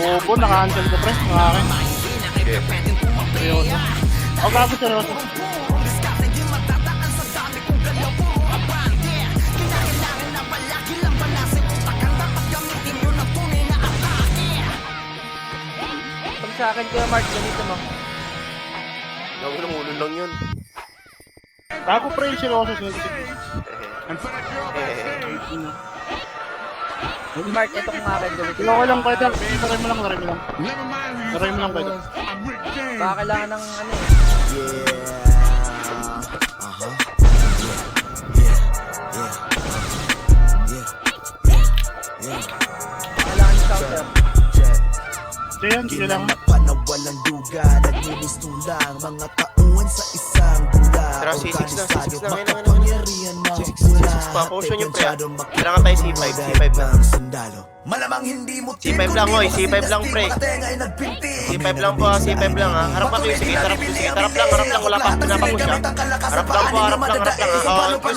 Bobo, naka-cancel ko pre, mga akin. Seryoso. Ako gago seryoso. Pag sa akin Kuya Mark, ganito mo. Gawin ng ulo lang yun. Tago pre, seryoso. Mark, ito kung akin ganito. Okay lang pwede. Laray mo lang. Laray mo lang pwede. Baka kailangan ng ano eh. Kailangan ng counter. Sige lang. Panawalang duga, nagmimistulang mga tauhan sa isang dula. Tara, C6 na, C6 na, makapangyarihan ng pula. Pa-potion yung pre. Kailangan tayo C5 lang. Malamang hindi mo C5 lang, oy, C5 lang pre. C5 lang po, C5 lang ha. Harap ako yung sige, harap lang, wala pa, pinapapush ha. Harap lang po, harap lang. Oh, yung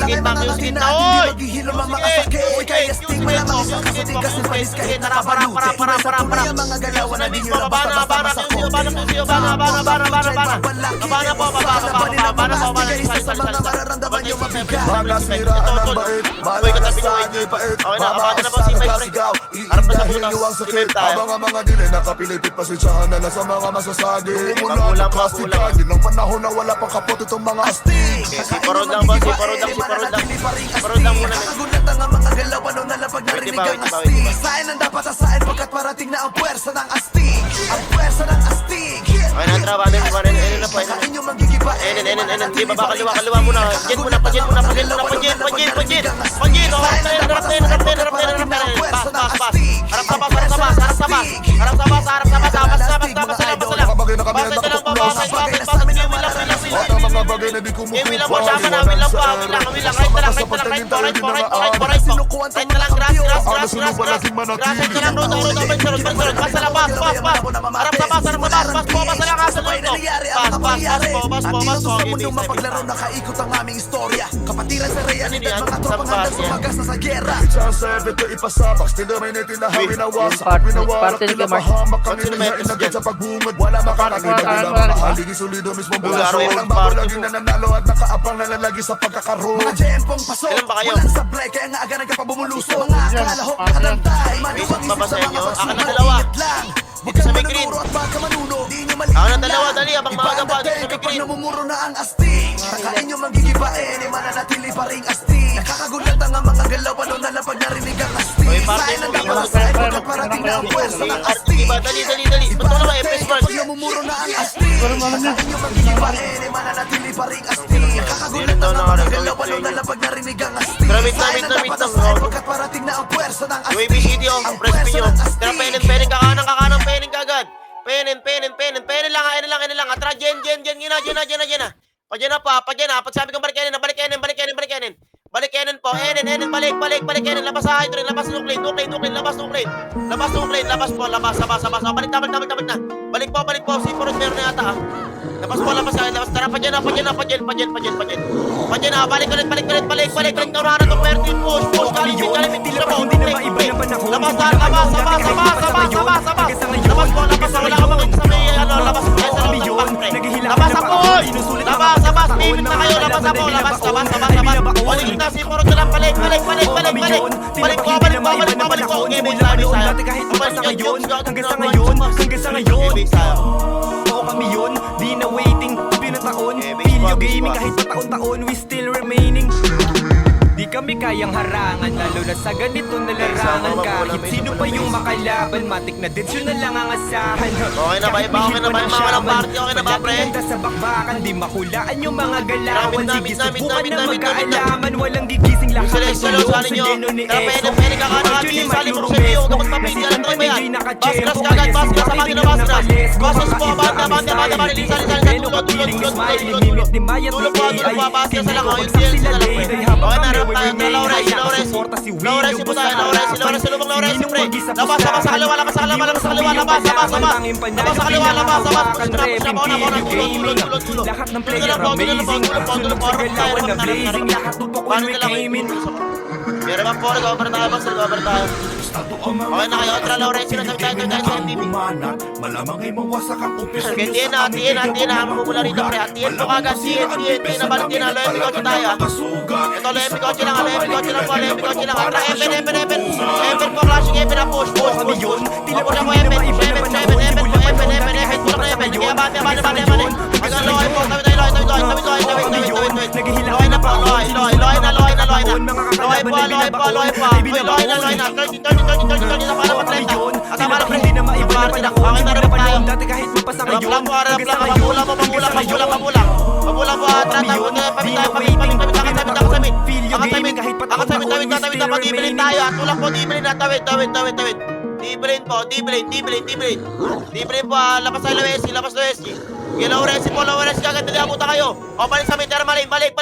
skate, oy! Sige, tara, para. Magasiraan ang bait, malalasan ay bait. Abada na po C5 pre. Harap na sa butas, C5 tayo. Habang ang mga dilay nakapilipit, pasensyahan na lang sa mga masasagi. Pagulang. Plastic ng panahon na wala pang kapot itong mga astig. Siparod lang ba? Siparod lang muna. Nakagulatan ang mga galaw, ano na lang pag narinig ang astig. Sain ang dapat sasain pagkat parating na ang puwersa ng astig. Ang puwersa ng astig. Okay na, traba na na po. Sa inyong magigiba. Di ba ba kaliwa muna. Pagin muna. Mga bagay na di kumukuha. Mapaglaro nakaikot ang aming istorya. Kapatiran sa realidad, mga tropang handa sumagas na sa gera. Chance ito ipasabak, still may natin na wasak. Pinawala kila mahamak, kami nihain agad sa pagbungad. Wala makakakita nila makahaligin solido mismo mula. Walang bago laging nananalo at nakaapang nalalagi sa pagkakaroon. Mga jempong pasok, walang sablay, kaya nga aga nagkapabumusok. Mga kalahok na kalantay, maduwang isip sa mga pagsumat. Huwag ka manunuro at baka manuno. Di nyo maliit Ako na dalawa, dali, abang maaga pa. kapag namumuro na ang astig. Nakain nyo magigibain, mananatili pa ring astig. Nakakagulat ang mga galaw, ano na lang pag narinig ang astig. Sain ang dapat sain, pagkat parating na ang puwersa ng astig. Dali. Ba't mo naman FS Mark? Pag namumuro na ang astig. Nakain nyo magigibain, mananatili pa ring astig. Nakakagulat ang mga galaw, ano na lang pag narinig ang astig. Sain ang dapat sain, pagkat parating na ang puwersa ng astig. UAB City yung press pin nyo. Tara, penin, kakanan, penin kagad. Penin lang. Atra, Jen, gina. Padyan na. Pag sabi kong balik Kenin. Balik Kenin po. Enin, balik Kenin. Labas sa hydro, labas ng lane. Labas po. Balik na. Balik po. Si Purot meron na yata ha. Labas. Tara, padyan na. Padyan na, balik ulit. Kaunahan na itong Mertin. Push. Kalimit. Tira mo. Labas. Wala ka makikita sa may labas. Labas. Minute na kayo. Labas. Balik na si Purot na lang. Balik. Balik ko. Okay, may sabi sa'yo. Hanggang sa ngayon oo kami yun, di na waiting pinataon, video gaming kahit pa taon-taon, we still remaining. Di kami kayang harangan, lalo na sa ganito na larangan. Kahit sino pa yung makalaban, matik na din yun na lang ang asahan. Okay na ba? Okay na ba? Mga party, okay na ba, pre? Pagkakaganda sa bakbakan, di makulaan yung mga galawan. Sige, Damit. subukan na magkaalaman, walang gigising lahat ng tulong sa geno ni Exo. Opportunity mali puro sa iyo, kapag mapili alam tayo ba yan? Baskas kagad, baskas sa mga baskas. Baskas po, banda, lilisan, tulog. Tulog po, baskas na lang, okay na lang. Lawrence po tayo, Lawrence, lubang Lawrence, pre. Labas sa kaliwa, labas. Push na, tulog. Lahat ng player amazing, sunod sa galawan na blazing, lahat ng pakul may claiming. Meron bang po, nag-over tayo. Okay na kayo, Ultra Lawrence, sinasabi tayo sa MTV. Malamang ay mawasak ang umpisa. Okay, hatiin na, mamumula rito pre, hatiin mo kagad, TNT na balik na, loyal kotse tayo. Ito, loyal kotse lang, Atra, Epen po, clashing Epen na, push. Pulang mo Epen, tulak na Epen, kaya bate. Hanggang loy po, tawid. Loy na po, loy na. Loy na. Turn na para matrenta. At tama na pre, okay na rin tayo. Dati kahit mapasa ngayon. Harap lang, mabulang po, Atra, tawid na, pag-ibilin tayo, at tulak po, di-bilin na, tawid. Di-bilin po, labas tayo, labas Loesi. Low-resi kagad, nilihabutan kayo. O, balik sa mid, balik,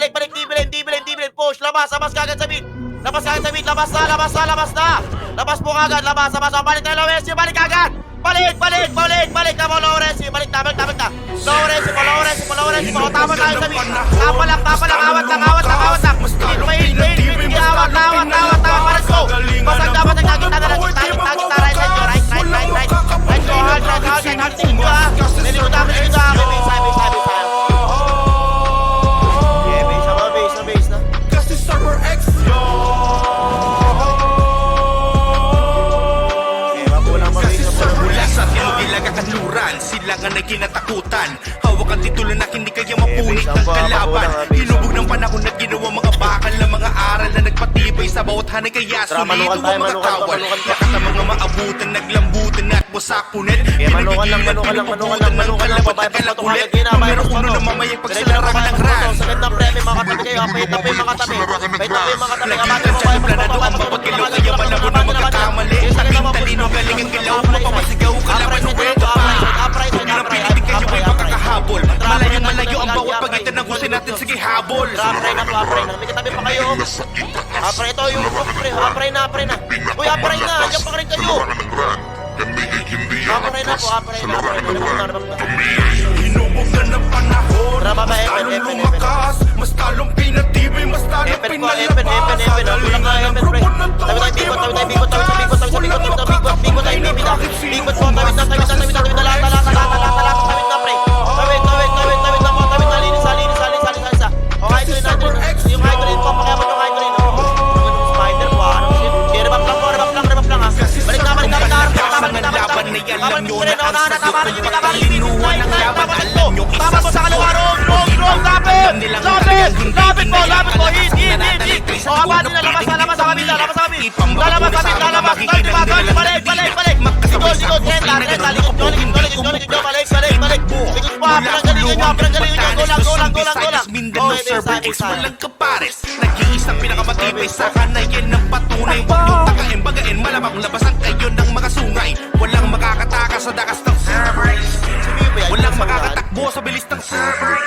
di-bilin, push, labas kagad sa mid. Labas na. Labas po kagad, labas. O, balik tayo, Loesi, balik kagad. Balik, tama, Low-resi, balik na. Low-resi po, tama tayo sa mid. Tapa lang, awat lang. Hit, awat, let's go. Basag na, kita na, right side nyo, right, go, hard, tingin nyo ha. Nilimutan kami dito ha, sabi. Yeah, base na. Kasi Server X Mula sa tinugilaga kanluran, sila nga na kinatakutan. Hawak ang titulo na hindi kaya mapunit ng kalaban. Hinubog ng panahon na ginawa mga bakal na mga aral na nagpatibay sa bawat hanay. Kaya sulido ang mga tawal. Lakas ng mga maabutan, naglambutan at busak punit. Pinagigilan, pinupuputan ng kalaban at kalakulit. Numerong uno na mamayang pagsalarangan ng ran. Sagad ng premi, mga katabi kayo, pahit na po yung mga katabi. Lagi ng dyan planado ang bawat galaw. Kaya malabo na magkakamali. Aking talino, galing ang galaw. Mapapasigaw ka laban ng weka pa. Kung napilitin kayo ay makakahabol. Malayo ang bawat pagitan ng gusto natin. Sige, habol. Apray na. May katabi pa kayo. Apray ito, yung group pre. Apray na. Uy, apray na. Diyan pa rin kayo. Apray na po. Hinubog na ng panahon. Tara, baba, Mas Epen, talong Epen. lumakas. Mas talong pinatibay. Mas talong Epen, pinalabas. Epen. Kulang na Epen, pre. Tawid tayo, bikot tayo sa bikot tayo, bikot po, tawid na, lahat, tawid na, pre. Tawid na, linis. Okay, ito yung hydrogen po, pakiaman yung hydrogen. Yung spider po, ano shit. Okay, rebap lang ha. Balik na. Laban na alam nyo na ang sagot. Tama na yung Linuwan ang laban, alam nyo isa tama po sa kaliwa, wrong, lapit po, hit. O, abati na, labas sa kabila, lalabas, balik. Likod, renta, likod, balik. Likod pa, pinanggalingan nyo, golang. Mindanao Server X walang kapares. Nag-iisang pinakamatibay sa kanayan ng patunay. Huwag nyo takain, bagain, malamang labasan kayo ng mga sungay. Walang makakatakas sa dakas ng Server X. Walang makakatakbo sa bilis ng Server X.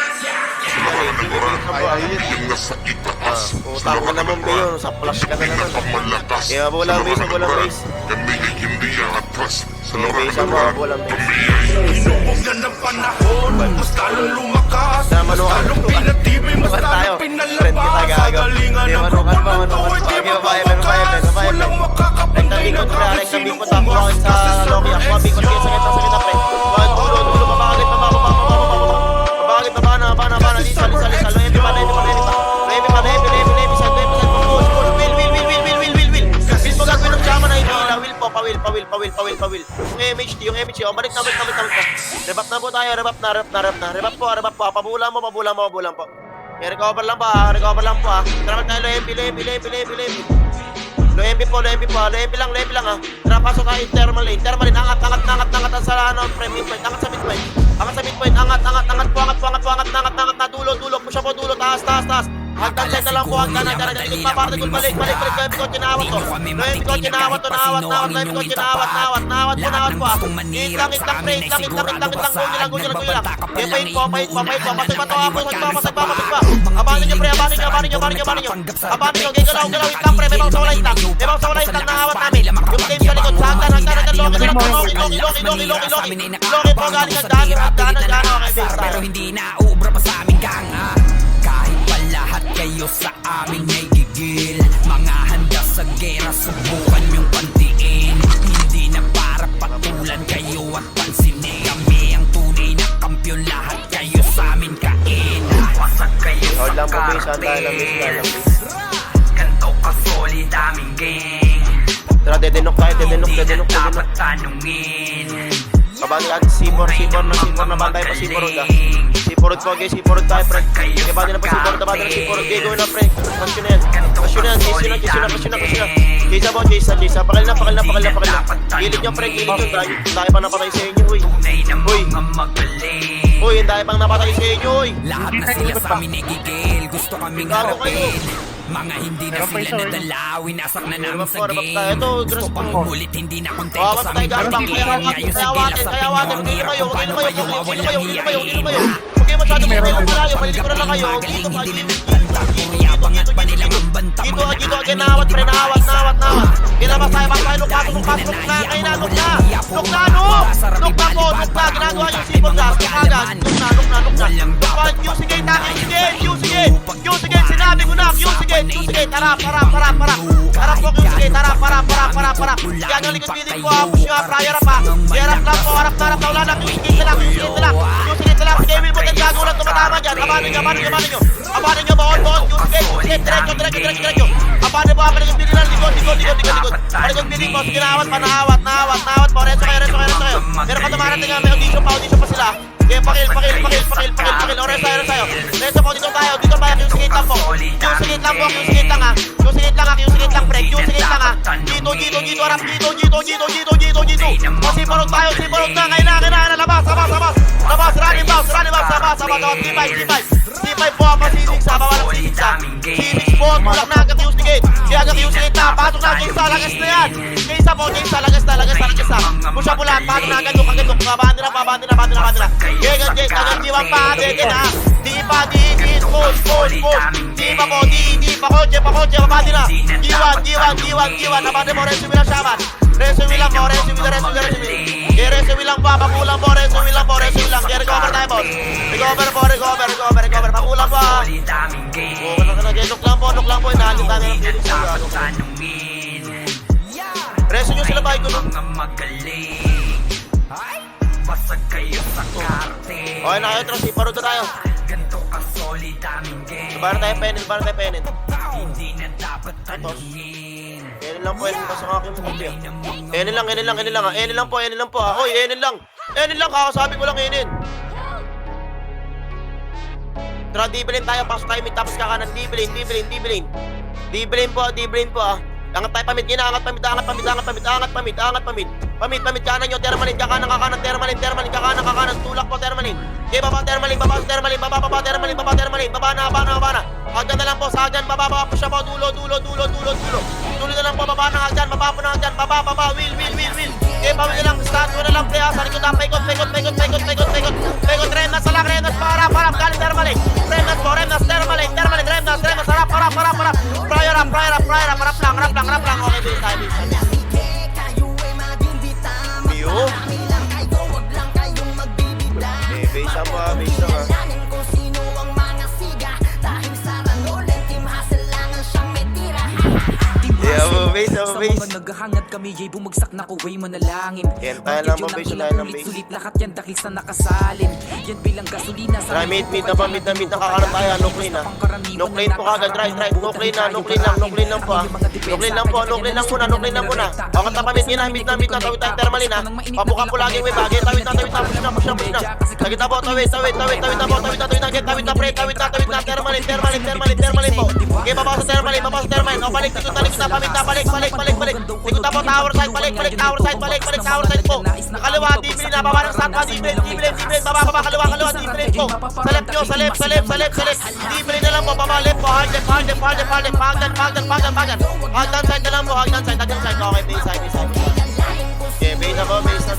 Utang ka naman ba yun? Sa flash ka na naman. Kaya walang base. Walang base. Hinubog na ng panahon. Mas talong lumakas. Mas talong pinatibay. Mas talong pinalabas. Sa galingan ng grupo ng tawid. Di mababakas. Walang makakapuntay ng kahit sinong umas. Kasi Server X Pawil. Yung MHD, balik na. Rebap na po tayo, rebap na. Rebap po, pabulang mo. Recover lang po ha. Tara tayo, Loempi. Loempi po, lang ha. Tara, pasok tayo, thermal lane, angat sa midpoint, angat sa midpoint, angat na, dulo, push up po, dulo, taas. Hagdan side na lang po, hagdan, papartigol, balik, Loempi ko, kinawat to, nawat po ha. Hit lang, go nyo lang. Pahit po, pasag pa. Abanin nyo, galaw, hit lang pre, may mga sa wala hit lang, nakawat namin. Yung game sa likod, hagdan, Loki po, galing ang daan, okay, pero hindi na ubra pa sa aming gang. Kahit pa lahat kayo sa amin ay gigil. Mga handa sa gera, subukan yung pantiin. tayo ng base, tayo ng base. Ganto ka solid aming gang. Tara, dedenok tayo, dedenok. Dapat tanungin. Kabali natin C4 na bantay pa C4 ka. C4 po, okay, C4 tayo, pre. Kabali na pa C4, tabali na C4, okay, gawin na, pre. Pasyon na yan, pasyon na. Chase, pakil na. Gilid nyo, pre, gilid nyo. Tayo pa napatay sa inyo, uy. Uy, tayo pang napatay sa inyo, uy. Lahat na sila sa amin nagigil. Gusto kaming Gago kayo. harapin. Mga hindi na sila nadalawin. Nasak na namin sa Ito, game. dress Gusto pang po. umulit. Hindi na kontento Kawawa sa tayo, aming garbang. pagiging. Ngayon sa gila sa Kayawatin, Pinoy. Ang hirap kung paano kayo mawawalang Huwag hiyain. kayo masyado malayo, maliligo na lang kayo. Dito pa, Hindi na nagbanta. Pumiyabang at panilang ang banta. Dito, again, nawat, pre, nawat. Kinabas tayo, nukna, ginagawa yung sipon gas, nukna. Yusigate, sinabi ko na, Yusigate, harap po, Yusigate, harap. Yan ang likod piling ko, push nyo, prayer pa. Harap lang po, harap na, wala lang, Yusigate na lang. Sige, Will mo, gago lang tumatama dyan. Abanin nyo, bawal, Yusigate, diretso. Abanin mo, yung piling lang, likod. Abanin yung piling mo, sige, nawat, po, reso kayo. Pero pa dumarating nga, may audition pa sila. Kaya pakil. O, reso tayo. Reso po, dito tayo, yung sigit lang po. Yung sigit lang, break. Yung sigit lang, ha. Dito, harap, dito. O, sipurog tayo, na. Kailangan, labas. Running bounce, labas. C5 po, masisig sa, bawal ang sisig sa. Sisig po, tulak na agad yung sigit. Kaya agad yung sigit na, pasok na, Jaysa, lagas na yan. Jaysa po, lagas na. Push up ulan, pasok na agad yung, babaan nila. Kaya agad jiwang pa, dito na. Di pa, push. Di pa po, kotse, babaan nila. Jiwan, nabati mo, resume lang siya, man. Resume lang po. Kaya resume lang po, pakulang po, resume lang. Kaya recover tayo, boss. Recover. Pakulang po, ha. Nok lang po, inahalin tayo ng feelings sa gago. Resume nyo sila ba, ikaw nun? Okay na kayo, Tros, iparod na tayo. Para tayo penin. Enin lang po, sa aking mga. Enin lang po, ha. Oy, Enin lang, kakasabi ko lang Enin. Tara, Dibelin tayo, pasok tayo mid, tapos kakanan, Dibelin po, ha. Angat tayo pamid, angat pamid. Pamid, kanan nyo, Termalin, kakanan, kakanan, tulak po, Termalin. Okay, baba, Termalin, baba na. Hagdan na lang po, sa hagdan, baba, push up po, dulo. Tuloy na lang po, baba na hagdan, baba, will. Okay, pamid na lang, stand na lang, kaya, sa likod na, paikot, Renas, para, galing Termalin. Renas, Termalin, harap. Prayer up, harap lang, okay, base tayo. Bio? Base up, Sa mga naghahangad kami ay bumagsak na kuway manalangin. Yan, tayo lang ba, base, tayo lang, base. Sulit lahat yan dahil sa nakasalin. Yan bilang gasolina sa Try, mid na kakaroon tayo, no clean, ha. No clean po kagad, right, no clean lang po, ha. No clean lang muna. Angat na pa, mid na, tawid tayo, Termalin, ha. Pabuka po laging may bagay, tawid na, push na. Tawid na po, tawid na, pre, tawid na, Termalin po. Okay, baba sa Termalin, o, balik, likod na, pamid na, balik. Likod na po, tower side, balik, tower side po. Kaliwa, Dibelin na, baba ng stand pa, Dibelin, baba, kaliwa, Dibelin po. Sa left. Dibelin na lang po, baba, left po, hard left. Hagdan side na lang po, hagdan side. Okay, base side. Okay, base na po, base.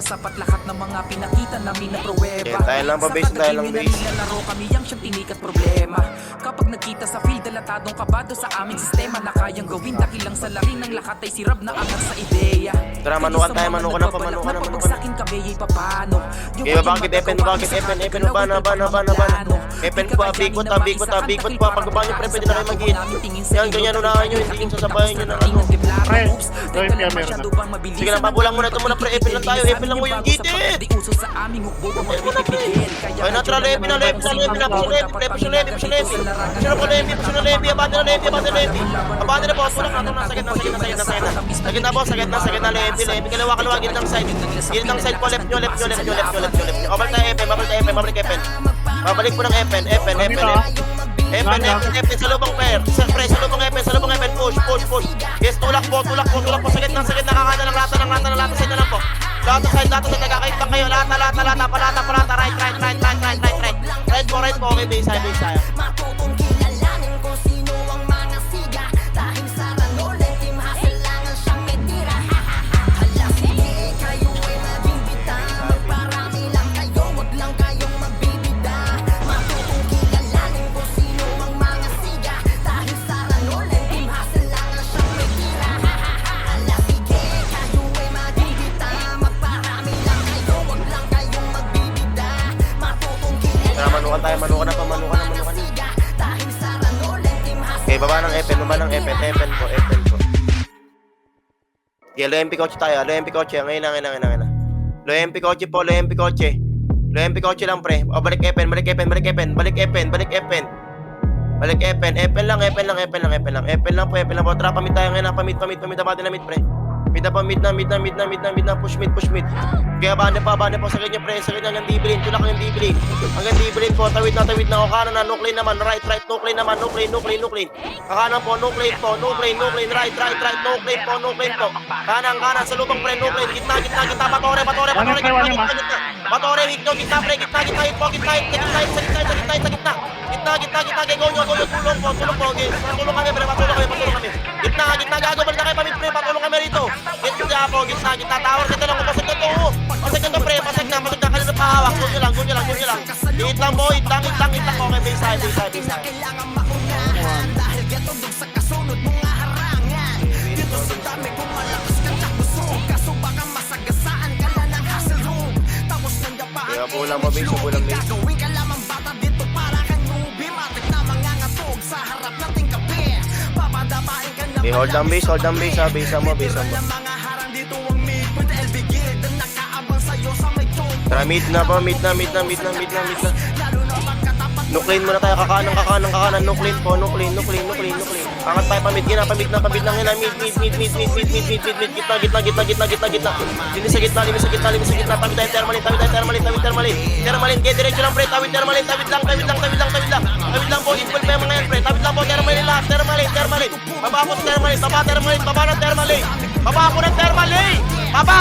Sapat lahat ng mga pinakita namin na pruweba. Tayo lang pa base. Nilalaro kami yang siyang tinikat problema. Kapag pag nagkita sa field, dalatadong kabado sa aming sistema na kayang gawin. Dakilang sa lari ng lakat ay sirap na angat sa ideya. Tara, manukan tayo, manukan na pa, manukan na, manukan na. Pag kabe ay papano. Kaya bakit Epen, bana, Epen pa, bigwat pa, pagkabaan nyo pre, pwede na kayo mag-hit. Yan, ganyan, unahan nyo, hindi yung sasabayan nyo ng ano. Pre, sorry, Pierre, meron na. Sige lang, pabulang muna ito muna pre, Epen lang tayo, Epen lang mo yung gitit. Ay, natural, Epen na, push yung Levi, abante na boss, tulak na, sakit na, sakit na, Levi, kalawa, gilid ng side po, left nyo. O, balik tayo, Epen, babalik po ng Epen, sa lubang pair, sa lubang Epen, push. Yes, tulak po, sakit na, kakana ng lata, side na lang po. Lata side, nagkakait pa kayo, lata, right, right po, okay, base tayo. Manukan na. Okay, baba ng Epen po. Okay, lo MP kotse tayo, ngayon na. Lo MP kotse lang pre. O, balik Epen lang, Epen lang po. Tara, pamit tayo ngayon, pamit, abante na mid pre. Mid na, push mid. Kaya abante po, sakit niya pre, hanggang dibilin, tulak hanggang dibilin po, tawid na, o kanan na, no clean naman, right, no clean. Kakanan po, no clean, right, no clean po. Kanan, sa lubang pre, no clean, gitna, patore, weak nyo, gitna pre, gitna, hit po, gitna, tulong po, okay, patulong kami, gitna, gago, balik na kayo pamit pre, patulong kami rito, gitna, tower, gitna lang, pasag na to, pasag na, kanina pahawak, gun nyo lang, hit lang, okay, base tayo. Kaya bulang base. Okay, hold down base, base mo. Tara, mid na. No clean muna tayo, kakanan, no clean po, no clean. Angat tayo, pamid lang yun, mid, gitna. Linis sa gitna, tawid tayo, termalin, kaya diretso lang pre, tawid lang po, equal pa yung mga yan pre, tawid lang po, termalin lahat, termalin, baba ng termalin,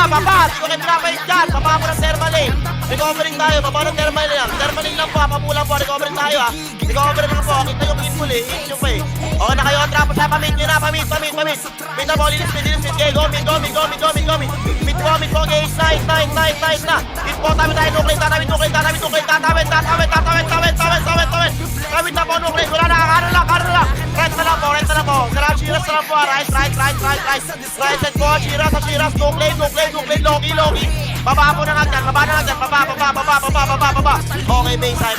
baba, di ko kayo pinapahit dyan, baba po ng termalin, recovering tayo, baba ng termalin lang po, papulang po, recovering tayo ha, recovering lang po, kita yung input hit nyo pa eh, okay na kayo, trapos na, pamit nyo na, pamit na po, linis, okay, go, mid po, okay, nice na, hit po, tawid tayo, nuclear, tatawid na po, nuclear, wala na, kanan lang, right na lang po, Shiras na lang po, right side po, Shiras, nuclear, Loki, baba po na agad, baba, okay, base tayo.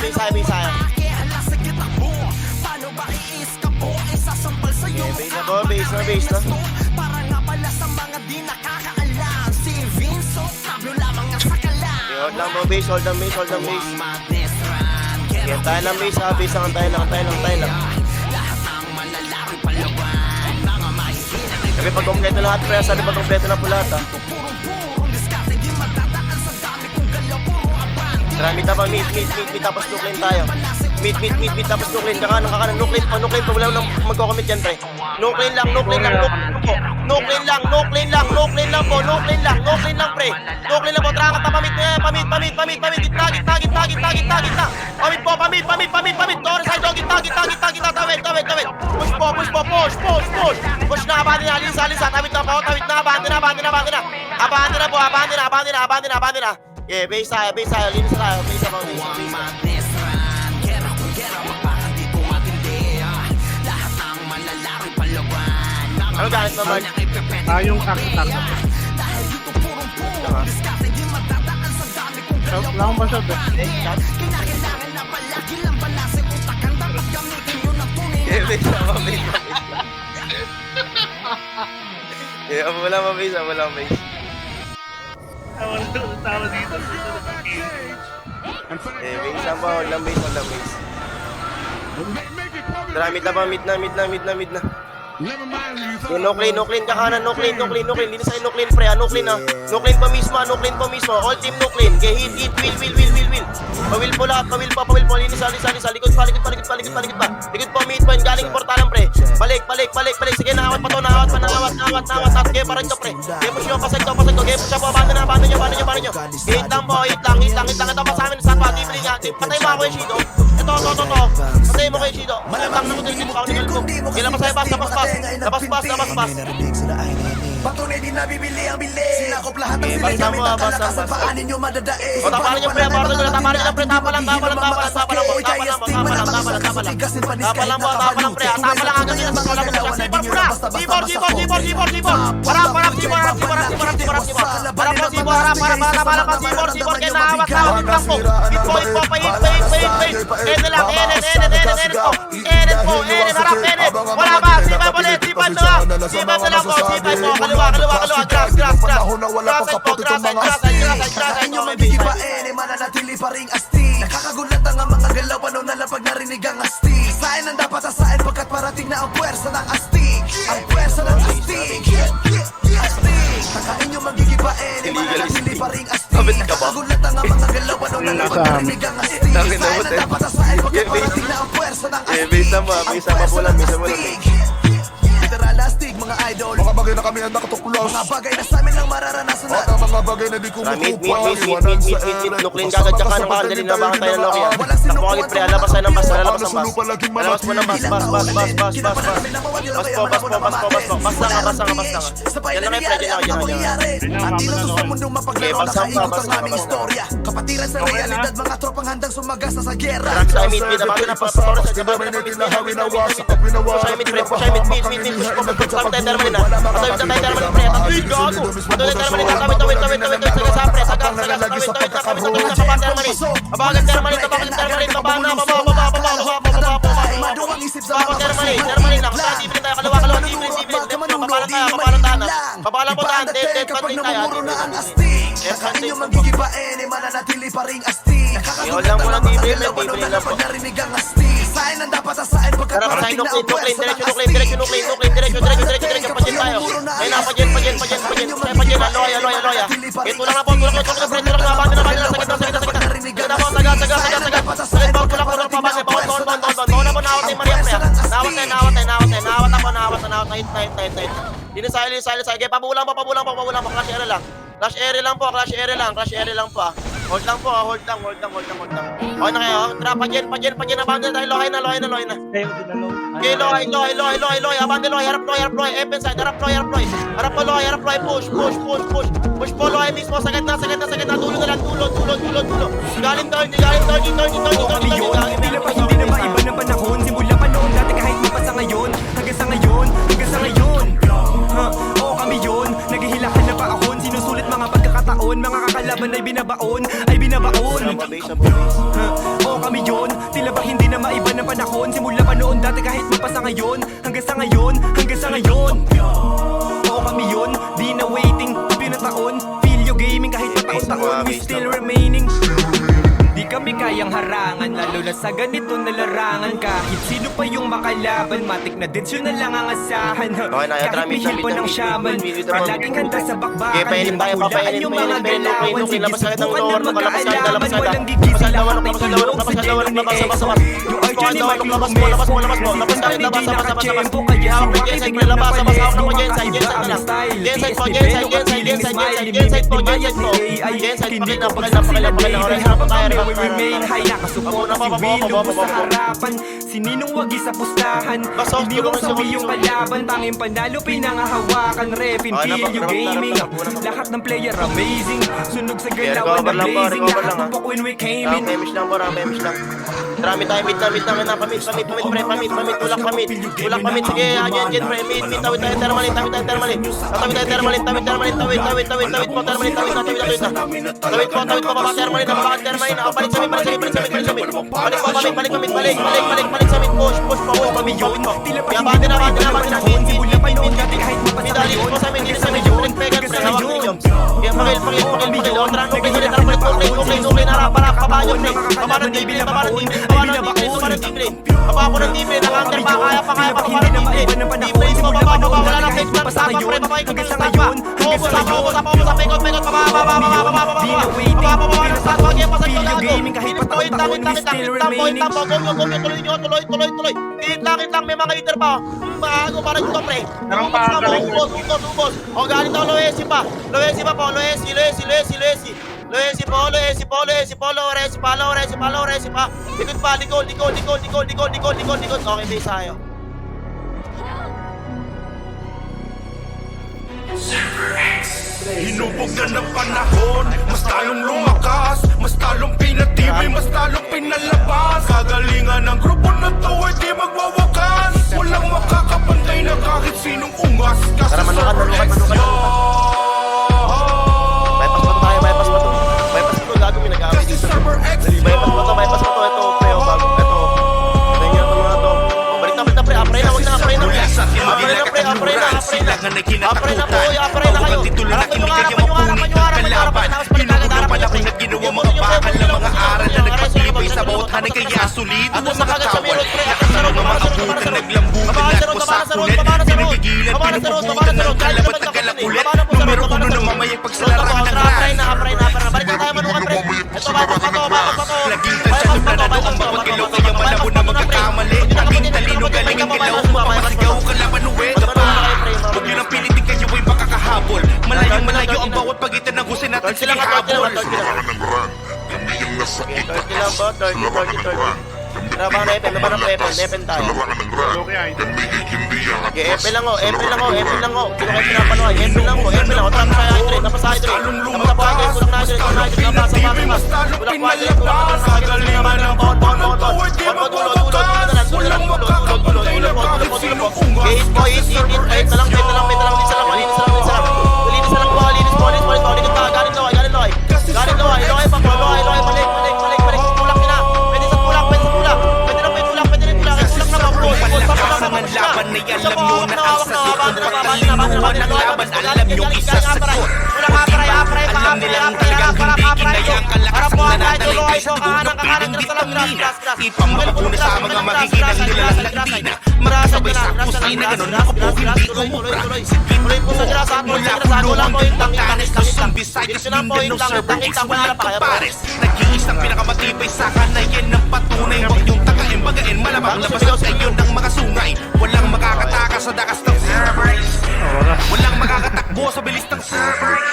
Base na. Hold lang base. Yan tayo lang base, tayo lang. Sabi pag kompleto lahat pre, na po lahat ha. Tara, mid tapos nuclear tayo. Mid tapos nuclear, kakanan, nuclear pa, wala nang magko-commit yan pre. Nuclear lang po, pre. Nuclear lang Tara ka pamit, pamit, Torres side, gitna, tawid. Push na, abante na, alisa, tawid na, abante na. Yeah, base tayo, linis tayo, base. Ano gamit mo, Mark? Yung sakto. Wala akong masyad eh. Wait lang, wait. Wala mabase, wala mabase. Tawa dito. Base lang pa, hold lang base, hold lang base. Tara, mid na. No clean, kakanan, no clean. Dito sa'yo, no clean, pre, no clean, ah. No clean pa mismo. All team, no clean. Okay, hit, will. Pawil po lahat, pawil pa. Linis, likod pa. Likod pa, midpoint, galing portalan, pre. Balik. Sige, nawat pa. Sige, parang ito, pre. Game push nyo, pasag to. Game push po, bando nyo. Hit lang. Ito pa sa amin, sa pa, tibili nga. Patay mo ako yung Shido. Ito. Patay mo kayo Shido. Malamang na mo din pa ako ni Galbo. Kailan pa sa'yo, labas. Patunay din nabibili ang bili. Sinakop lahat ng basta gamit mo, ang basta. kalakas at paanin nyo madadae. O, tapalan nyo, pre. Tapalan nyo, pre. Tapalan. Tapalan, pre. Tapalan agad nyo. Panahon na wala pang kapot itong mga astig. Kakain nyo magigibain, mananatili pa ring astig. Nakakagulat ang mga galaw, paano nalapag narinig ang astig. Sain ang dapat asain pagkat parating na ang puwersa ng astig. Ang puwersa ng astig. Kakain nyo magigibain, mananatili pa ring astig. Nakakagulat ang mga galaw, paano nalapag narinig ang astig. Sain ang dapat asain pagkat parating na ang puwersa ng astig. Ang puwersa ng astig. Literal astig, mga idol. Mga bagay na kami ang nakatuklos. Mga bagay na sa amin lang mararanasan na. At ang mga bagay na di kumukupa. Nuklin kagad ka ng mga dali na baka tayo ng Loki. Nakapagit, pre. Labas tayo ng bas. Labas mo ng bas. Bas lang. Yan lang kayo, pre. At inutos sa mundong mapaglaro na kaikot ang aming istorya. Kapatiran sa realidad, mga tropang handang sumagas na sa gera. Marami sa mid. Bago na pa. Push po, tayo termalin na. Patawid na tayo termalin, pre. Uy, gago. Patawid na termalin na. Tawid. Saga sa, pre. Saga. Tawid na pa termalin. Abagan termalin. Baba na. Termalin na. Kung tibrin tayo, kaliwa. Tibrin. Papalang po tahan. Dead. Kapag namumuro na ang astig. Kakain nyo magigibain, mananatili pa ring astig. Nakakagulat ang mga galaw, paano nalapag narinig ang astig. Sain ang dapat asain pagkat parating na ang puwersa ng astig. Diretso. Pagyan tayo. Ayun na, pagyan. Loya. Ito lang na po. Tulak. Banda na. Sagad na po. Saga. Sagad po. Tulak. Pabase. Bawon na po. Nawat na yung Maria, pre. Nawat na. Hit. Dito sa Sige, pabulang po. Clash area lang po. Clash area lang po. Hold lang. Okay na kayo. Tara, pagyan. Abandon tayo. Lohay na. Okay, Loy. Abandon Loy. Harap Loy. Open side. Harap Loy. Push. Push po, Loy. Mismo. Sagad na. Tulo na lang. Tulo. Galing turn. Oo kami yun, tila ba hindi na maiba ng panahon. Simula pa noon dati kahit di pa sa ngayon. Hanggang sa ngayon. Oo kami yun, naghihilakan na paahon. Sinusulit mga pagkakataon, mga kakalaban ay binabaon. Oo kami yun, tila ba hindi na maiba ng panahon. Simula pa noon dati kahit di pa sa ngayon. Hanggang sa ngayon. Oo kami yun, di na waiting, pinataon. Feel you gaming kahit taon-taon, we still remaining. Di kami kayang harangan, lalo na sa ganito na larangan. Kahit sino pa yung makalaban, matik na din siya na lang ang asahan. Kahit mihil pa ng shaman, palaging handa sa bakbakan. Di mahulaan yung mga galawan. Sige, subukan na magkaalaban. Walang gigising lahat ay tulog sa geno ni Exo. Yung archer ni Mark Lumesko, sinundan ni Di Nakachempo. Kaya sumakit, tignan na palesko. Kakaiba ang style, TS develop at feeling smile. Limited device ni AI, hindi ko pagsasilagay. Habang kami we remain high, nakasupport si Will, lubos sa harapan. Sininong wagi sa pustahan, iniwang sawi yung kalaban. Tanging panalo, pinangahawakan. Ref, feel you gaming. Lahat ng player amazing, sunog sa galawan na blazing. Lahat ng when we came in. Rang damage lang. Marami tayo, mid na, pamit, pre, pamit, tulak pamit, sige, Jen, pre, mid, tawid tayo, termalin, tawid po, termalin, tawid po, baba, termalin, balik sa mid, balik sa mid, push, kaya bati na, mid, dali po sa mid, yung pegan, pre, hawak ninyo, kaya pakil, otra, nukli, harap, baba nyo, pre, baba ng team, baba ko ng team, naka-under pa, kaya pa, baba ng team, baba, wala na fake lang, stop, pre, baba, ikot ng stop, ubos, pekot, tuloy, langit lang, may mga hitter pa, maago para dito, pre, ubos, o galing daw, Loesi pa po, Loesi pa, likod, okay, base tayo. Hinubog na ng panahon, mas talong lumakas, mas talong pinatibay, mas talong pinalabas. Kagalingan ng grupo na to ay di magwawakas. Walang makakapantay na kahit sinong ungas. Kasi Server X Bypass mo to, gagawin na gamit. Kasi Server X Bypass mo to, ito, pre, bago, ito. Tingnan mo mga to. Balik na, pre, apray na, Apray na kayo. Titulo na hindi kayo mapunit ng kalaban. Hinubog ng panahon na ginawa mga bakal na mga aral na nagpatibay sa bawat hanay kaya sulit mo mga kawal. Nakasarap mga abutan, naglambutan at kusakulit. Pinagigilan, pinupubutan ng kalabat na kalakulit. Numero 1 na mamayang pagsalaran ng ran. Balik na tayo, manukan, pre. Ito, bypass pa to. Laging tansya na planado ang bawat ilaw kaya malabo na magkakamali. Aking talino galing ang ilaw, mapapasigaw kalaban uwi. Huwag yun ang pilitin kayo ay makakahabol. Malayo ang bawat pagitan ng husay natin sige habol. Larangan ng run, kami yung nasa itaas. 30 Larangan ng run, Trabang na Epen tayo. larangan ng run, kami ay hindi Okay, aatras. Epen lang ho. Sino kayo pinapanuhay? Epen lang ho. Trap sa hydrate, napasa hydrate. Kulang na hydrate, Kagalingan ng grupo na to ay di magwawakas. Walang makakapantay na kahit sinong ungas. Hit na lang, isa lang. Linis na lang po. Likod ka, galing laway. Loay pa po, loay, balik. Tulak nila. Pwede sa tulak. Pwede na tulak na mabuhay. Palakasan ang laban na alam nyo na ang sagot. Pagtalinuhan ng laban, alam nyo isa sagot. Alam nilang talagang hindi kinaya ang kalakas ng nananalig sa dulo ng piling vitamina. Ipamabuna sa mga magiginang nilalang lagdina. Magkasabay sa kusay na ganun ako po hindi umubra. Sige po, mula pulo hanggang Batanes, Luzon, Visayas, Mindanao, Server X, walang kapares. Nag-iisang pinakamatibay sa kanayan ng patunay. Huwag niyong takain, bagain, malamang labas ang kayo ng mga sungay. Walang makakatakas sa dakas ng Server X. Walang makakatakbo sa bilis ng Server X.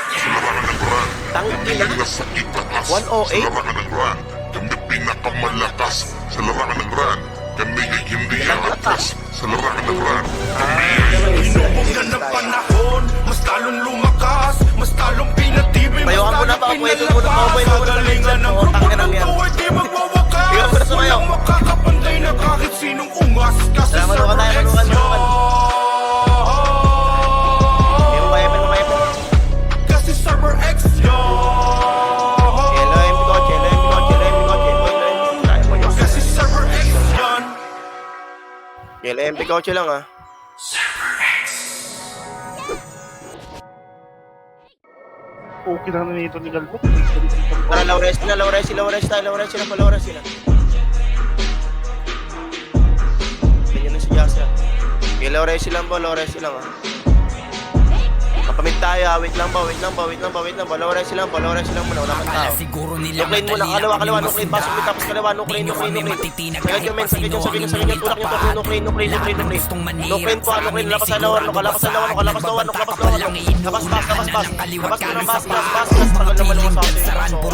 Sa larangan ng run, kami yung nasa itaas. 108? Sa larangan ng run, kami pinakamalakas. Sa larangan ng run, kami ay hindi aatras. Sa larangan ng run, Hinubog na ng panahon, mas talong lumakas, mas talong pinatibay, mas Payuhan mo na talong ba? Pwede pinalabas. mo na. Kagalingan ng grupo Tangin na lang yan. to ay di magwawakas. Payuhan mo na sumayaw. Walang makakapantay na kahit sinong ungas. Kasi Tara, manukan Server tayo, X manukan. yan. Epen. Kasi Server X yan. Kasi Server X yan. MP kotse lang ah. Okay na nito ni Galbot. Tara, Laures sila. Ganyan na si Jasa. Okay, Laures lang ah. Kapamit tayo ah. Wait lang ba. Laures lang muna. Wala kang tao. Siguro nila Nuklain muna, kaliwa, nuklain, pasok mo tapos kaliwa, nuklain. Sagad yung men, sagad yung tulak nyo to, nuklain. Nuklain po, lapas sa lawan, labas, tagal naman naman sa atin. Ilabas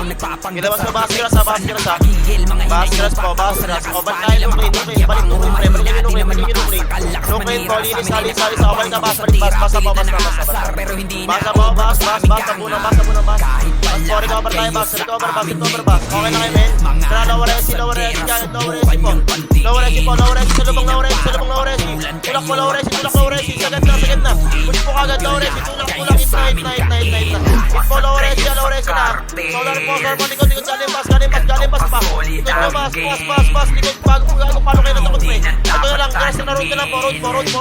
mo, Baskeras, o, bantay, nuklain, balik, nuklain po, linis, salis, balik, basa. hindi na Basa ako mo, bas, sa bas, aming bas, gangan. basa muna, bas. Kahit Bas mo, recover tayo, bas, recover, bas, recover, bas. Okay na kayo, men. Tara, lower SC, lower SC, dyan, lower SC po. Lower SC po, lower SC, salubong lower SC, salubong lower SC. Tulak po, lower SC, tulak lower SC, sagad na. Push po kagad, lower SC, tulak, hit na. Hit po, lower SC na. Solar po, likod, galing bas pa. Likod po, bas, likod, bago, paano kayo natakot, pre? Ito na lang, gas na road na lang po, road po,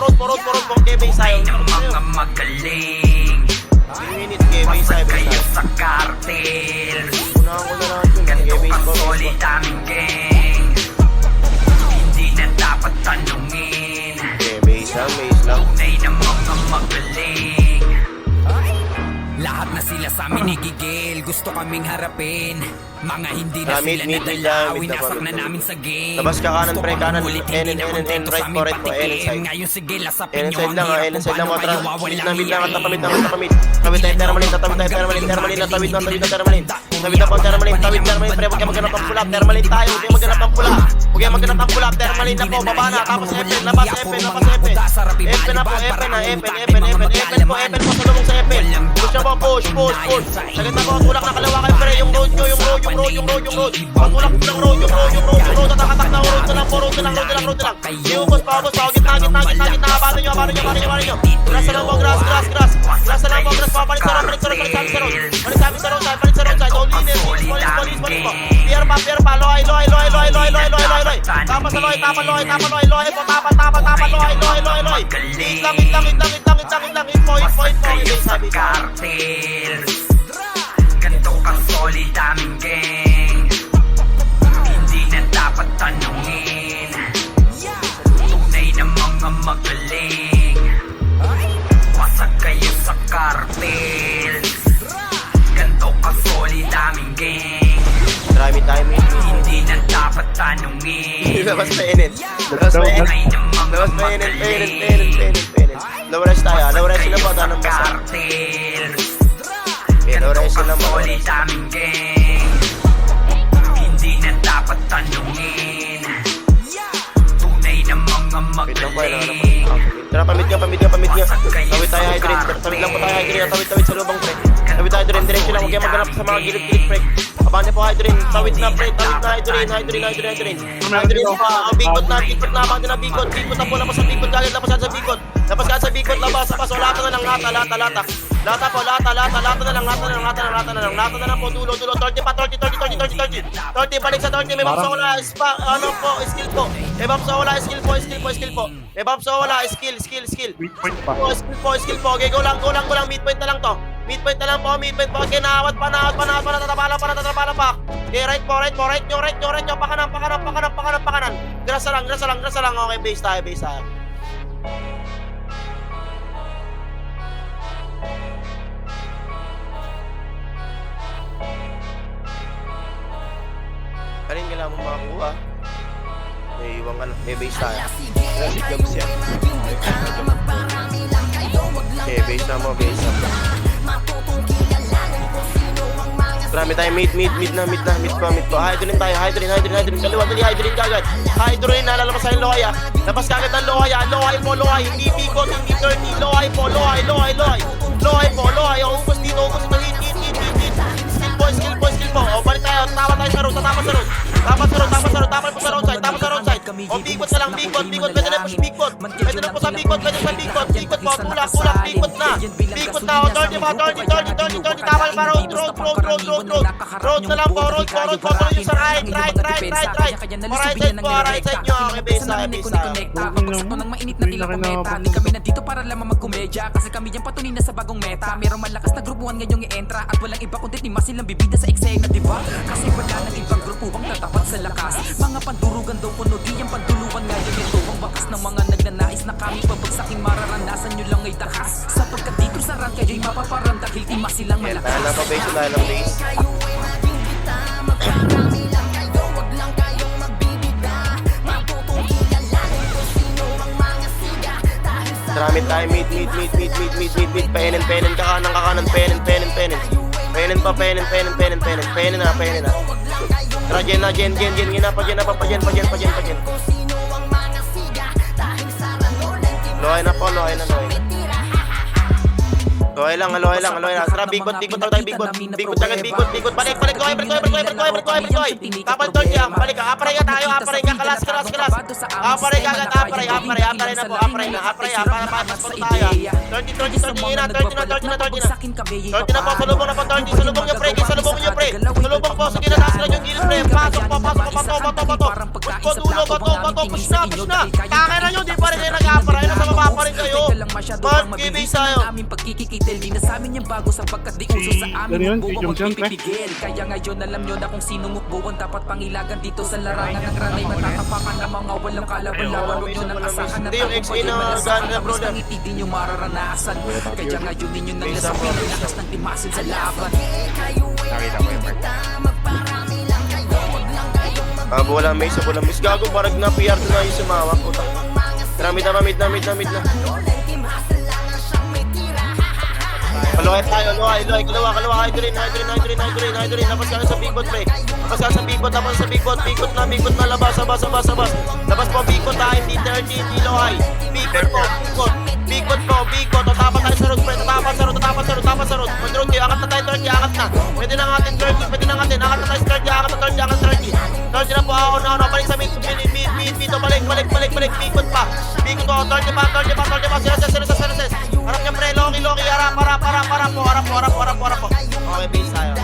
okay, base tayo. Mga magaling 3 minutes, okay, base tayo, base kayo tayo. sa cartel. Unahan ko na lang yun, okay, base po, Solid aming gang. Hindi na dapat tanungin. Okay, base lang. Tunay na mga magaling. Lahat na sila sa amin igigil, gusto kaming harapin. Mga hindi na Mid, sila mid, nadala, mid, winasak mid, na mid. namin sa game. Labas ka kanan, Gusto pre, kaming kanan. ulit, N, hindi na kontento right sa po, aming right po, N patikim. side. Ngayon sige, lasapin N nyo side ang lang, hirap N kung side lang paano mo, kayo tara. wawalang Mid lang, hiyain. tapamit. Tawid tayo, termalin. Tawid na po, termalin. Pre, huwag kayo maghanap ng pull-up, termalin tayo. Huwag kayo maghanap ng pull-up, termalin na po, baba na. Tapos Epen, labas Epen. Epen na po, Epen po, salubong sa Epen. Push na po, push. Sagad na po, tulak na kalawa kayo, pre. Yung road. Patulak po ng road. Tatatak na road na lang. Iubos pa, gitna. Abano nyo. Grass na lang po, grass. Balik sa road. Police po. Pier pa. Loy. Tapa sa Loy. Loy po. Tapa, Loy. Itlang. Kayo sa cartel. Ganito ka solid aming gang. Hindi na dapat tanungin. Tunay na mga magaling. Wasag kayo sa cartel. Ganito ka solid aming gang. Marami tayo, mate. Hindi na dapat tanungin. Labas pa Enen. Tunay na mga magaling. Lower rush na po, tanong basa. Cartel. Okay, lower rush na po. Solid aming gang. Hindi na dapat tanungin. Tunay na mga Wait lang po, magaling. Tara, pamit nga. Tawid tayo, hydrate. Tawid lang po tayo, hydrate. Tawid sa lubang, pre. Tawid tayo, hydrate. Diretso lang, huwag kayo maghanap sa mga gilid, pre. Abaan niyo po, hydrate. Tawid na, pre. Hydrate. Pa. Bikot na. Abaan na, bikot. Bikot na po, labas sa bikot. Galit, labas sa bikot. Labas. So, lata na lang, lata. Lata po, lata na lang po, dulo. 30 pa, 30. 30, balik sa 30. May bump sa wala, skill po. May bump sa wala, skill po. May bump sa wala, skill. Weak point pa. Skill po. Okay, go lang. Midpoint na lang to. Midpoint po. Okay, naawat pa. Tatabala pa. Okay, right po. Nyo. Pakanan. Grasa lang. Okay, base tayo. Karin, kailangan mo makakuha. May iwan ka na. May base tayo. Si Jobs yan. Okay, base na mo. Marami tayo, mid po. Hydrogen tayo. Kaliwa, dali, hydrogen kagad. Hydrogen, nalalabas tayo yung Loya. Labas kagad ng Loya. Lohay. Hindi bikot, hindi 30. Lohay po. Ubus dito. Hit. Skill po. O, balik tayo. Tama tayo sa road. Tama po sa roadside. O, bikot na lang. Pwede na push bikot. Pwede na po sa bikot. Bikot po. Tulak. Bikot na. O, 30 pa. 30. Tama pa. Road. Road na lang po. Road. Tuloy yung sa right. Right side nyo. Okay, base tayo. Kapagpasok ng mainit na tila kometa. Di kami nandito para lamang magkomedya. Kasi kami yung patuloy na sa bagong meta. Merong malakas na grupuhan ngayong i-entra. At walang iba kundi Mas silang bibida sa eksena, diba? Kasi wala nang ibang grupo bang tatapat sa lakas. Mga pandurugan daw kuno, di yung panduluan ngayon ito. Ang bakas ng mga nagnanais na kami pabagsaking mararanasan nyo lang ay takas. Sapagkat dito sa rank kayo'y mapaparam dahil di mas silang malakas. Tayo lang pa base, tayo lang base. Maraming tayo, mid. Penen, kakanan, penen. Penen pa. Tara, Jen na. Gina pa, pa Jen. Lohay na. Loy lang. Sarap, bigot tayo, bigot. Bigot agad, bigot. Balik, Loy. Tapos torch yan, balik ka. Aparay ka tayo, aparay ka. Kalas. Aparay ka agad, aparay na po, aparay na. Para papas po tayo. Torch na. Torch na po, salubong na po, torch. Salubong nyo, pre. Salubong po, sige na, taas na yung gilid, pre. Pasok po, bato. Push po, dulo, bato. Push na. Kaya na nyo, di pa rin kayo nag-aparay. Nasa baba pa rin kayo. Mark, gibig sa'yo. Aming pagkikikitil, di na sa amin yung bago sapagkat di uso sa amin Ganyan, mukbong si ang Jump, pipipigil. Kaya ngayon alam nyo na kung sino mukbong dapat pangilagan dito sa larangan ng ranay. Matatapakan na mga walang kalaban-laban. Huwag nyo nang asahan na Hindi yung XA na ganda, bro. ng ngiti di nyo mararanasan. Kaya ngayon ninyo nang lasapin ang lakas ng timasin sa laban. Walang miss. Gago, parang na-PR na yung sumawak. Mid na. Loy tayo, Loy. Kalawa. Hydrin. Labas ka sa bigot, pre. Tapos sa bigot. Bigot na. Labas. Labas po, bigot ha. Hindi 30, hindi Loy. Bigot po. Tatapan tayo sa road, pre. Tatapan sa road. Mag-road kayo. Angat na tayo, 30. Angat na. Pwede na ngatin, 30. Angat na tayo, 30. 30 na po, ako na. Balik sa mid. Balik. Bigot pa. Bigot po. 30 pa. Serious. Harap niya, pre. Loki. Harap po. Okay, base tayo.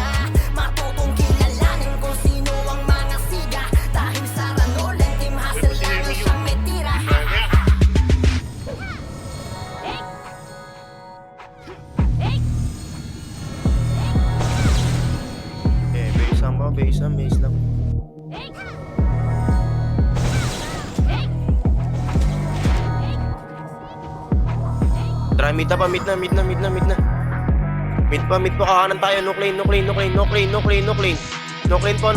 Base lang. Try mid na. Mid pa, kakanan tayo. No clean po.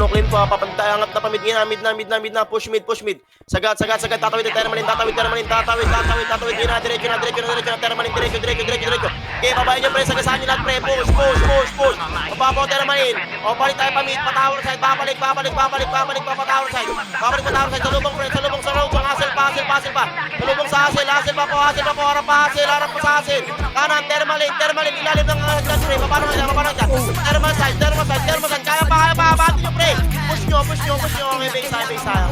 Papantay, angat na pa, mid na. Push mid. Sagat. Tatawid, termalin. Tatawid. Diretso na. Termalin, diretso. Okay, babae nyo, pre. Sagasaan nyo lahat, pre. Push. Papapo, termalin. O, balik tayo pa mid. Patawar side. Babalik. Patawar side. Salubong, pre. Salubong sa road. Hassle pa. Salubong sa hassle pa po. Harap pa sa hassle. Kanan, termalin. Ilalim ng dyan, pre. Paano ka dyan? Termal side. Kaya pa. Bati nyo, pre. Push nyo. Okay, base tayo.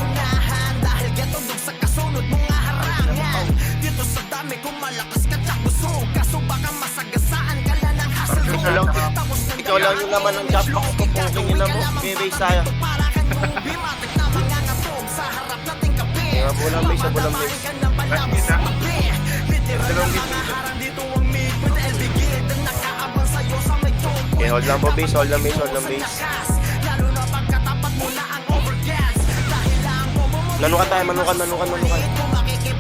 Dahil gatundog sa kasunod mga harangan. Dito sa dami kung malakas ka tsak busog. Kaso baka masagasaan ka lang ng hassle road. Ikaw lang yung laman ng job box ko. Pungking ina mo. Okay, base tayo. Para kang movie, matik na mga ngatog sa harap nating kape. Bulang base. Damay ka na balabas sa tabi. Bitiran ng mga harang dito ang meet with LBG. Nakaabang sa'yo sa may tone. Okay, hold lang po, base. Lalo na pagkatapat mo na ang overgas. Dahil lang Manukan tayo.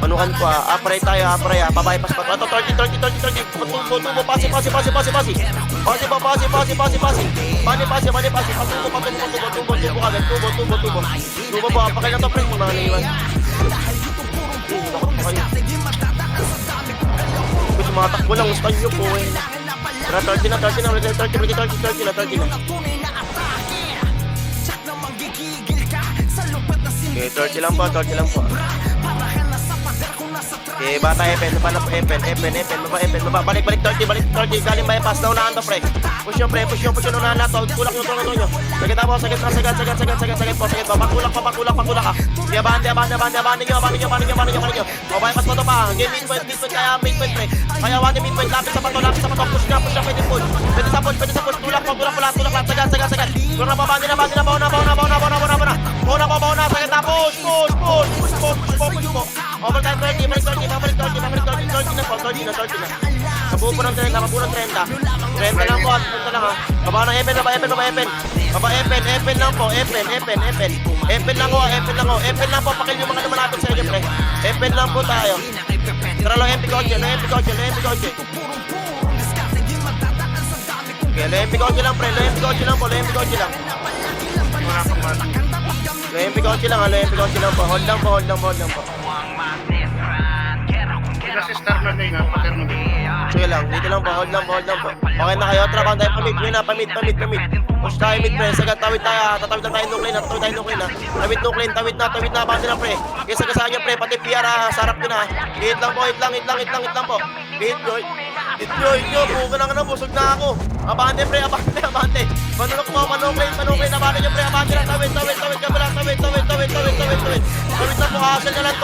Manukan ko Aparay tayo. Pabypass pa. Ito, 30. Tubo. Pasi. Pasi. Tubo po. Apakay na to, pre. Mga naiwan. Gusto matakbo lang. Gusto nyo po, eh. 30 na. Okay, 30 lang po. Okay, bata, Epen. Baba, balik, 30. Galing bypass, naunahan to, pre. Push nyo, unahan na to. Kulak nyo. Sagit po. Pakulak ka. Kaya bande nyo. O, bypass mo to pa. Game midpoint, kaya midpoint, pre. Kaya wate midpoint, lapis sa pato. Push na, pwede push. Pwede sa push. Tulak lang. Sagat. Tulak na, bande na. Bauna. Sagit na, push po. Overtime 30, balik 30 na po. Nabuo po ng 30. 30 lang po, at punta lang ha. Baba ng Epen. Baba Epen lang po. Epen lang po, pakil yung mga lumalapit sa inyo, pre. Epen lang po tayo. Tara lang, MP Kotse. Okay, MP Kotse lang, pre. MP Kotse lang. MP Kotse lang po. Hold lang po. kasi Starman na yun, ha? Paterno din. Sige lang, dito lang po, hold lang po. Okay na kayo, trabaho tayo, pamit. Yun na, pamit. Push tayo mid, pre. Sagad, tawid tayo, tatawid na tayo nuclear na. Tawid nuclear, tawid na, bandi na, pre. Kesa kasama niya, pre, pati PR, sarap yun, ha. Hit lang po, hit lang po. Hit nyo, buka na ka na, busog na ako. Abante, pre, abante. Manulok mo, manuklay, abante nyo, pre, abante na, tawid. Tawid na po, hasal na lang,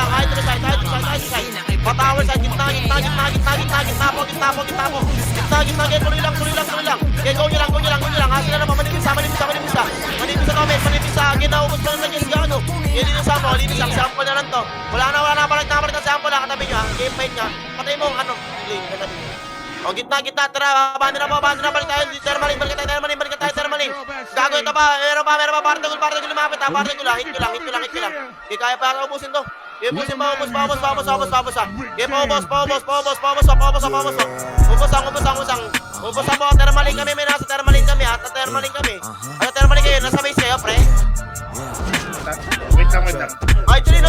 kahit na side. Patawa sa gitna po. Kaya tuloy lang. Kaya go nyo lang. Hasal na naman, manipis sa manipis sa. Ginaubos pa lang yung gano. Kaya linis lang, sample na lang to. Wala na, balik na sample na katabi nyo, ha. Game fight nga. Patay mo, lane, katabi nyo. O, gitna, tara, banda na, balik tayo. Termaling. Gago, ito pa, meron pa, partagul, lumapit, ha. Partagul, hit ko lang. Di kaya pa ubusin to. Ubusin pa, ubus, ha. Kaya pa, ubus. Ubus mo, termaling kami, may nasa termaling kami, ha. Termaling kami. Ano termaling kayo, nasa base kayo, pre? Wait lang. Hydrin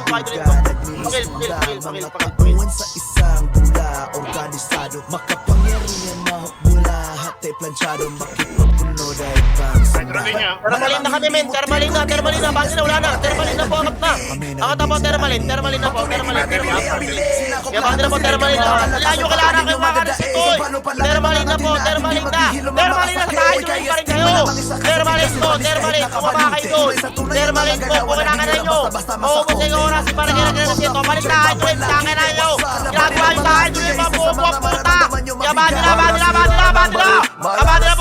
po. Pakil. Natagpuan sa isang bula, organisado, makapangyarihan mahukbula, hati planchado, makipagpuno dahil pang Hydro din niya. Termalin na kami, men. Termalin na. Bangin na, wala na. Termalin na po, angat na. Angat na po, termalin na po. Kaya bangin na po, termalin na. Layo ka lang kayo mga kanisitoy. Termalin na po. Termalin na sa hydrin pa rin kayo. Termalin. Kumaba kayo doon. Termalin po, kumanangan na nyo. Maubos yung oras, para ginagawa balik na hydrin, tangin na nyo. Ginagawa yung sa hydrin, puta. Kaya bangin na po,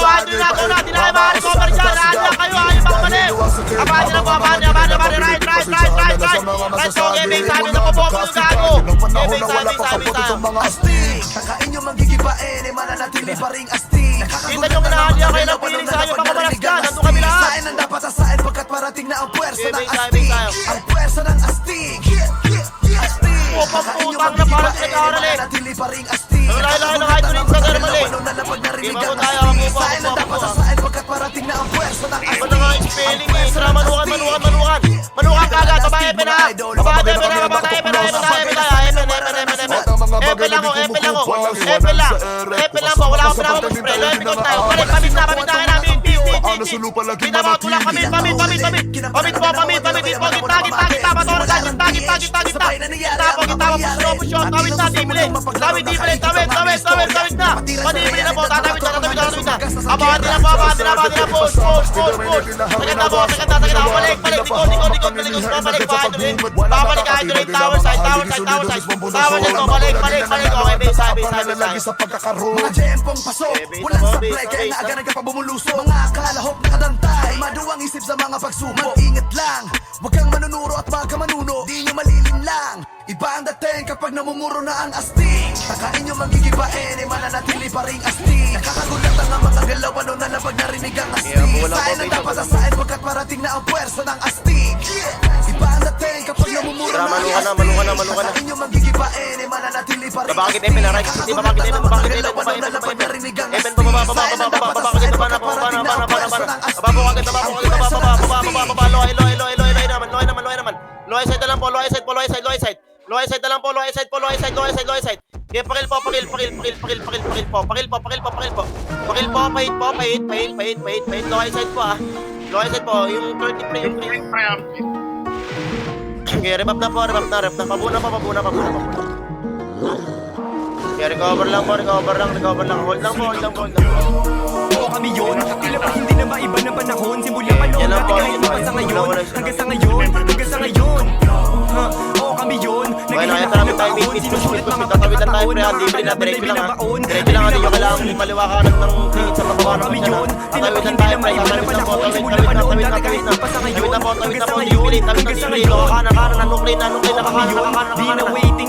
hydrin na. Doon na, di na kayo makarecover dyan. Ayaw kayo, ayaw makabalik. Abante na po, abante. Right. Let's go, gaming sabi na po po yung gago. Gaming sabi tayo. astig. Kakain nyo magigibain, mananatili pa ring astig. Kita nyo kinahaliya kayo ng piling sa inyo, baka malas dyan. Nandun kami lahat. Sain ang dapat sasain pagkat parating na ang puwersa ng Gaming astig. tayo. Ang puwersa ng astig. Astig. Putang na parang nag-aaralik. Mananatili pa ring astig. Ang lahi-lahi ng hydro rin sa thermal. Narinig Game ang ako tayo, astig. ako. Sain ang dapat sasain pagkat parating na ang puwersa ng astig. Ano na nga yung spelling eh. Tara, manukan kagad. Babae pa na. Epe lang po. Wala akong pinapapos pre. Epe ko tayo. Pamit na kayo namin. Pinapot ko lang pamit. Pamit po. Gitna. Patoras sa gitna. Gitna po. Push-up. Tawid na. Dibili. Tawid na. Madibili na po. Tatawid na. Abante na po. Push. Saganda. Balik. Babalik ka hydro. Tower side. Balik. Okay, base side. Mga jempong pasok, walang sablay, kaya naagaran ka pa bumulusok. Mga akalahok nakadantay, maduwang isip sa mga pagsubok. Mag-ingat lang, huwag kang manunuro at magkamanuno, di nyo malilin lang. Iba ang dating kapag namumuro na ang astig. Takain nyo magigibain, mananatili pa ring astig. Nakakagulat ang mga galaw, ano na lang pag narinig ang astig. Sain ang dapat sasain pagkat parating na ang puwersa ng astig. Iba ang dating kapag namumuro na ang astig. Takain nyo magigibain, mananatili pa ring astig. Babakit Epen na right. Babakit Epen. Low side na lang po. Low side. Kaya pakil po. Pakil po. Pahit. Low side po ah. Low side po. Yung 30 pre. Okay, revamp na. Pabuna. Kaya recover lang. Hold lang po. Oo kami yun, tila ba hindi na maiba ng panahon. Simulan pa noon natin kahit pa sa ngayon. Hanggang sa ngayon. Oo kami yun, naghahanap ng taon. Sinusulit mga pagkakataon na ang kalaban ay binabaon. Diretso lang natin yung kailangan maliwakanan ng tingin sa mga Oo kami yun, tila ba hindi na maiba ng panahon. Simulan pa noon natin kahit pa sa ngayon. Hanggang sa ngayon. Nakakanan, nuklay na Di na waiting,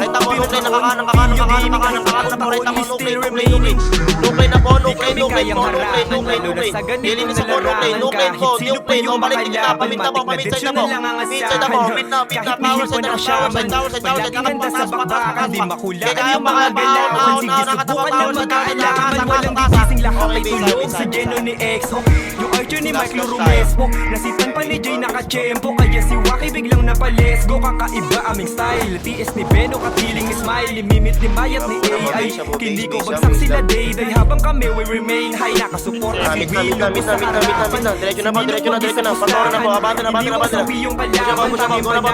nuklay na po, nuklay. Kayang harangan, lalo na sa ganito na larangan. Kahit sino pa yung makalaban, matigna na lang ang asahan. Kahit mahil pa ng shaman, palaging handa sa bakbakan. Di makulaan yung mga galawan. Sige, subukan lang mag-aalaman. Walang gigising lahat ay tulog sa geno ni EXO. Yung Archer ni Mike Lurumespo. Nasitan pa ni Jay nakachempo. Kaya si Waki biglang napalesgo. Kakaiba aming style. TS ni Beno katiling ni Smile. Limimit ni Mayat ni AI. Hindi ko bagsak sila day-day. Habang kami we remain high. Nakasupport si William sa harapan. Diretso na. Panoorin na po. Abante na. Sawi yung kalaban. Tanging Go na po.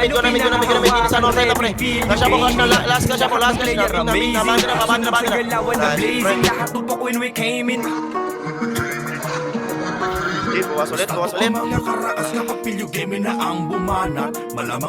Sa norte na pre. Kasya po. Last kasya po. Player amazing. Abante na. Galawan na blazing. Lahat tutok when we came in. Bukas ulit. Mga karakas na kapilyo game na ang bumanat. Malamang